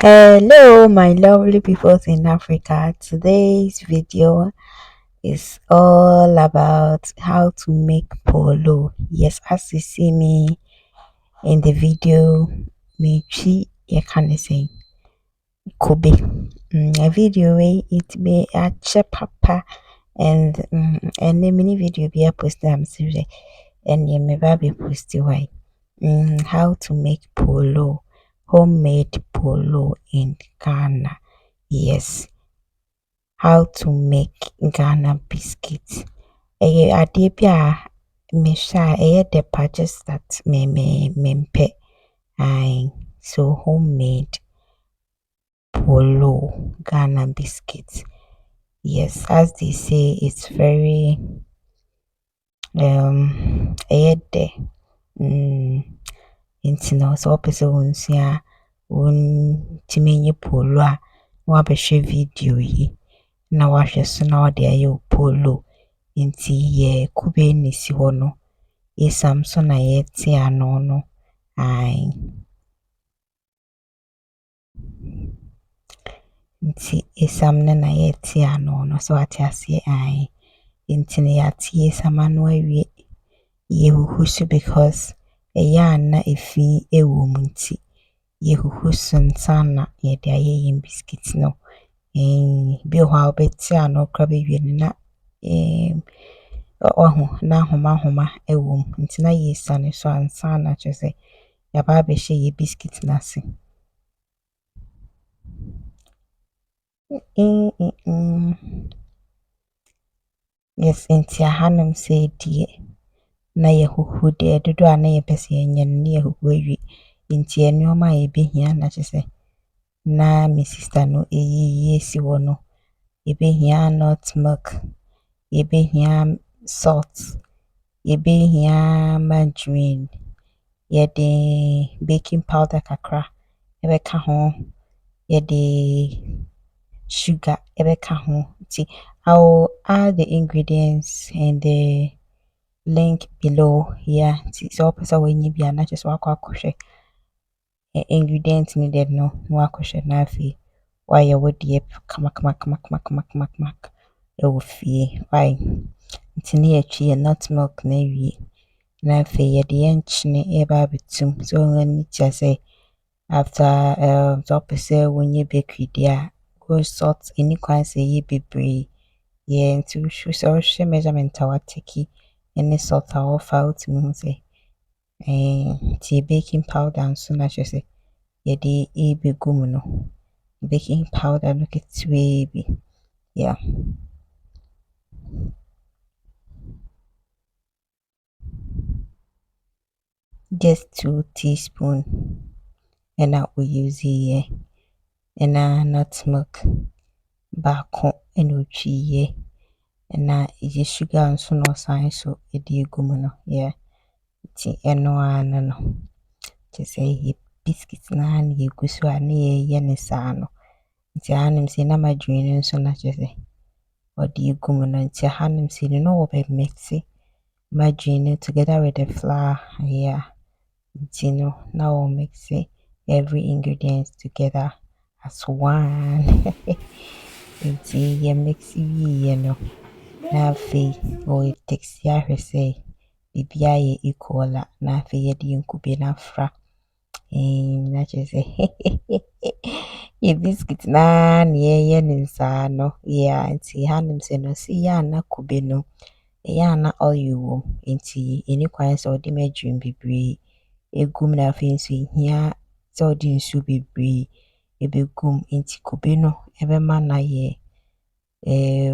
Hello, my lovely people in Africa. Today's video is all about how to make polo. Yes, as you see me in the video, Michi Yakanese Kobe. A video way it be a papa and the mini video be a post I'm serious and you may be posted why. How to make polo, homemade polo in Ghana. Yes, how to make Ghana biscuits. Adeɛ bi a mehwɛ a the patches that mempɛ. So homemade polo Ghana biscuits. Yes, as they say, it's very ɛyɛ nti no sɛ wopɛ sɛ wonsua wontumi nye polo a na wabɛhwɛ video yi na wahwɛ so na wode ayɛ wo polo. Nti yɛ kube ne si hɔ no esam so na yɛte ano no. Nti esam no na yɛte ano no so wate aseɛ. Nti no yɛate esam ano awie yɛhuhu so because ɛyɛ a na efi ɛwɔ mu nti yɛhuhu so nsa na yɛde ayɛ yɛn biscuit no. Bi wɔ hɔ a wobɛte ano kora bɛwie no na na ahoma ɛwɔ mu nti na yɛsane so ansa na kyerɛ sɛ yɛaba abɛhyɛ yɛ biscuit n'ase. Yes, nti ahanom sɛ die na yɛhuhu deɛ dodo a na yɛpɛ sɛ yɛnyɛ no na yɛhuhu awie. Nti nneɛma a yɛbɛhia na kyerɛ sɛ na me sister no ɛyi si hɔ no. Yɛbɛhia nut milk, yɛbɛhia salt, yɛbɛhia margarine, yɛde baking powder kakra ɛbɛka ho, yɛde sugar ɛbɛka ho. Nti I will add the ingredients in the link below. Yeah, nti sɛ wopɛ sɛ wɔnyɛ bi a na kyerɛ sɛ wakɔ akɔhwɛ ingredients needed no na wakɔhwɛ na afei wayɛ wo deɛ kama ɛwɔ fie. Why? Nti ne yɛtwi yɛ nut milk na awie na afei yɛde yɛnkyene ɛba abɛtum. So wɔn kyerɛ sɛ after sɛ wopɛ sɛ wonyɛ bakery deɛ a go salt any kwan sɛ ɛyɛ bebree. Yeah, nti sɛ wohwɛ measurement a watake ɛne salt a wɔfa wotumi hu sɛ nti baking powder nso na kyerɛ sɛ yɛde ɛbɛgu mu no. Baking powder no ketewa bi. Yeah. Just 2 teaspoons and I will use here and nut milk baako and uchi and is sugar and so no sign so it you gumuno. Yeah, tea and no to say biscuits na ye gusu ani ye sano. It's a hanem say na my dream so not just say or do you gumuno into hanem say no be mixy margarine together with the flour. Yeah. Now we'll mix it, every ingredient together as one. It's a mix it, Now fe or it takes ya say BBI equal na fe yedi incubi na fra. Na just say ye biscuit na ye ninsano. Yeah, and see hanem say no see ya na kubino. Ya na all you inti any quines or the dream be egum na afei nso ehia sɛ ɔde nsu bebree ebegum nti kube no ɛbɛma na yɛ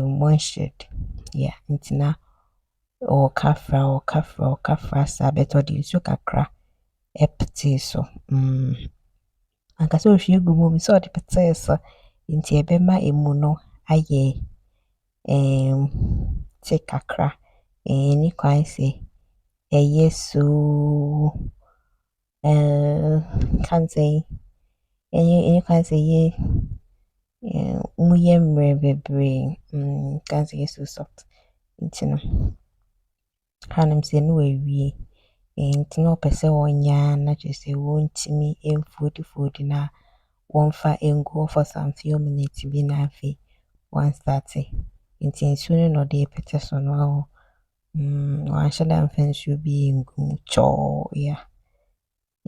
moistured. Yeah, nti na ɔkafra saa bɛtɛ ɔde nsu kakra ɛpete so. Anka sɛ ohwie gu mu sɛ ɔde petee so nti ɛbɛma emu no ayɛ te kakra. Any kwan sɛ ɛyɛ so can't say any can say muye mrebebre can't say so soft intino hanem say no we intino pese wonya na just say won't me in food na won't fire and go for some few minutes to be naffy once that's it. In sooner or day petition no one should have fence you being cho yeah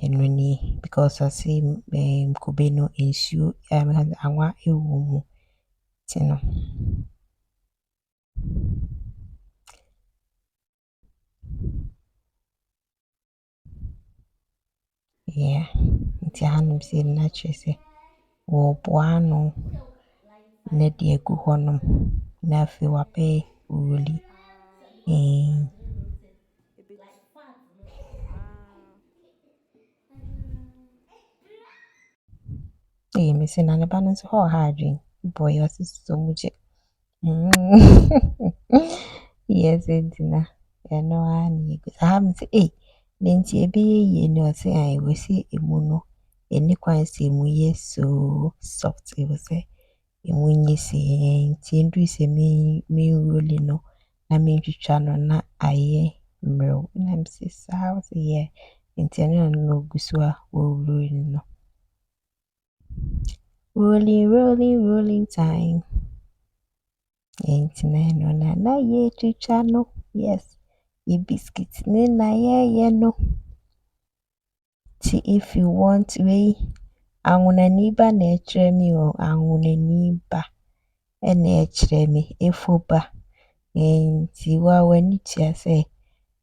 and really because I see Kubeno issue I want you know. Yeah, nti hanom sɛ na kyerɛ sɛ wɔboa ano na de agu hɔnom na afei wabɛyɛ woli. Mese na ne ba no nso hɔ ɔha adwen boy ɔse so mu gye. Yes, ntina ɛno ara na yɛgu ha me sɛ ne nti ɛbɛyɛ yie ne ɔse ɛwɔ sɛ emu no ɛni kwan sɛ emu yɛ so soft ɛwɔ sɛ emu nyɛ sɛ nti nduru sɛ me woli no na mentwitwa no na ayɛ mmerɛw na me sɛ saa ɔse yɛ nti ɛno na ogu so a wɔwuri no. Rolling time. Nti na ɛno na yɛtwitwa no. Yes, ye biscuit ne na yɛyɛ no. If you want way anwunani ba na ɛkyerɛ me o anwunani ba ɛna ɛkyerɛ me efoba nti wa wani tia sɛ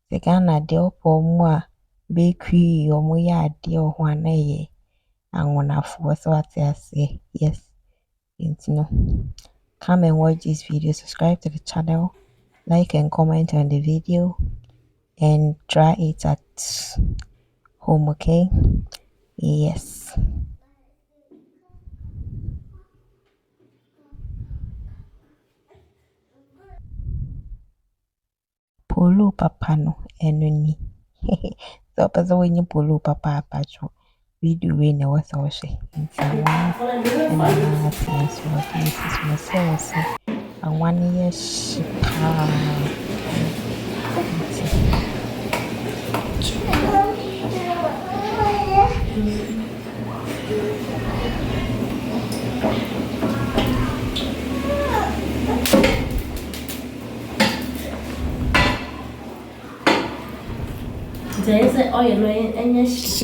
Ghana de ɔpɔ mu a bakery ɔmo yɛ ade ɔho ana yɛ anwunafoɔ so ate ase. Yes, nti no come and watch this video, subscribe to the channel, like and comment on the video and try it at home, okay? Yes. Poloo papa no eno ni. So pesa wenye poloo papa apacho. Video we na wasa washe. Nti na tiensu wakisis mwese anwani ye shipa. There is oil and yes,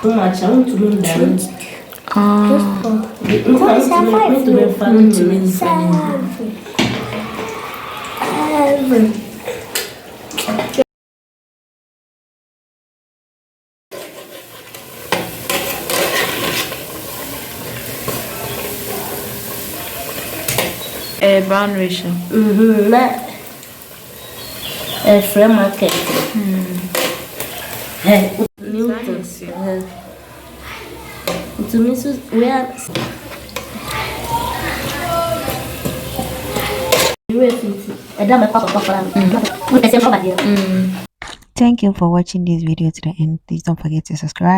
too much. I want to learn that. Brown ratio. That free market. Newtons. To me, we are. Thank you for watching this video to the end. Please don't forget to subscribe.